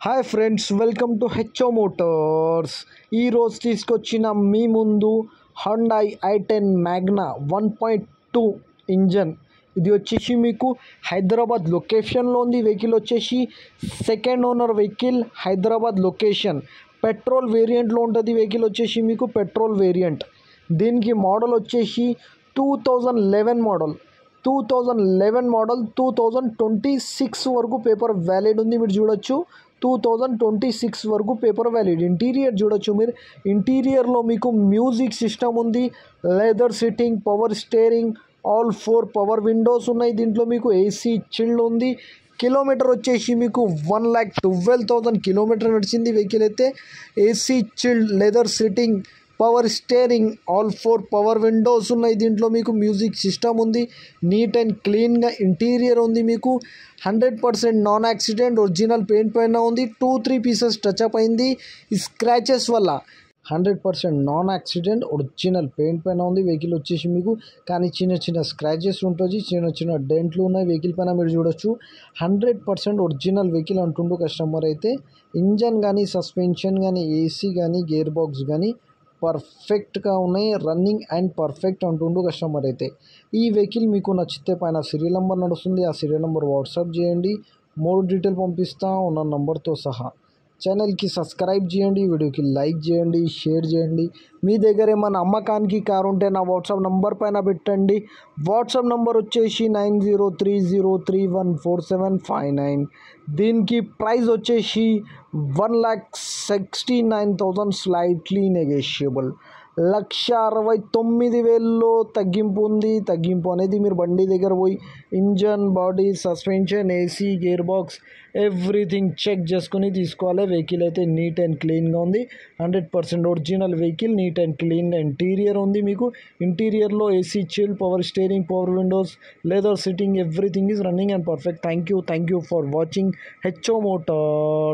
Hi friends, welcome to HO Motors. ఈరోజు తీసుకొచ్చిన మీ ముందు హుండాయ్ i10 మ్యాగ్నా 1.2 ఇంజన్. ఇది వచ్చేసి మీకు హైదరాబాద్ లొకేషన్లో ఉంది. వెహికల్ వచ్చేసి second owner vehicle, Hyderabad location. Petrol వేరియంట్లో ఉంటుంది. వెహికల్ వచ్చేసి మీకు పెట్రోల్ వేరియంట్. దీనికి మోడల్ వచ్చేసి 2011 మోడల్. 2026 వరకు పేపర్ వ్యాలిడ్ ఉంది. మీరు చూడొచ్చు 2026 వరకు పేపర్ వ్యాలిడ్. ఇంటీరియర్ చూడొచ్చు మీరు. ఇంటీరియర్లో మీకు మ్యూజిక్ సిస్టమ్ ఉంది, leather sitting, power steering, all 4 power Windows ఉన్నాయి. దీంట్లో మీకు ఏసీ చిల్డ్ ఉంది. కిలోమీటర్ వచ్చేసి మీకు 1,12,000 కిలోమీటర్ నడిచింది వెహికల్ అయితే. AC chilled, leather sitting, power steering, all 4 power Windows ఉన్నాయి. దీంట్లో మీకు మ్యూజిక్ సిస్టమ్ ఉంది. నీట్ అండ్ క్లీన్గా ఇంటీరియర్ ఉంది. మీకు 100% నాన్ యాక్సిడెంట్, ఒరిజినల్ పెయింట్ పైన ఉంది. 2-3 పీసెస్ టచ్అప్ అయింది ఈ స్క్రాచెస్ వల్ల. 100% నాన్ యాక్సిడెంట్, ఒరిజినల్ పెయింట్ పైన ఉంది వెహికల్ వచ్చేసి మీకు. కానీ చిన్న చిన్న స్క్రాచెస్ ఉంటుంది, చిన్న చిన్న డెంట్లు ఉన్నాయి వెహికల్ పైన మీరు చూడొచ్చు. 100% ఒరిజినల్ వెహికల్ అంటుండు కస్టమర్ అయితే. ఇంజన్ కానీ, సస్పెన్షన్ కానీ, ఏసీ కానీ, గేర్ బాక్స్ కానీ పర్ఫెక్ట్గా ఉన్నాయి. రన్నింగ్ అండ్ పర్ఫెక్ట్ అంటుండు కస్టమర్ అయితే. ఈ వెహికల్ మీకు నచ్చితే పైన సీరియల్ నెంబర్ నడుస్తుంది, ఆ సీరియల్ నెంబర్ వాట్సాప్ చేయండి. మోర్ డీటెయిల్ పంపిస్తా ఉన్న నంబర్తో సహా. ఛానల్కి సబ్స్క్రైబ్ చేయండి, వీడియోకి లైక్ చేయండి, షేర్ చేయండి. మీ దగ్గర ఏమైనా అమ్మకానికి కారు ఉంటే నా వాట్సాప్ నంబర్ పైన పెట్టండి. వాట్సాప్ నంబర్ వచ్చేసి 9030314759. దీనికి ప్రైస్ వచ్చేసి 1,69,000, స్లైట్లీ నెగోషియబుల్. 1,69,000లో తగ్గింపు ఉంది. తగ్గింపు అనేది మీరు బండి దగ్గర పోయి engine, body, suspension, AC, gear box everything check చేసుకుని తీసుకోవాలి. వెహికల్ అయితే నీట్ అండ్ క్లీన్గా ఉంది. 100% ఒరిజినల్ వెహికల్, నీట్ అండ్ క్లీన్గా ఇంటీరియర్ ఉంది. మీకు ఇంటీరియర్లో AC chill, power steering, power windows, leather sitting, everything is running and perfect. Thank you for watching HO motor.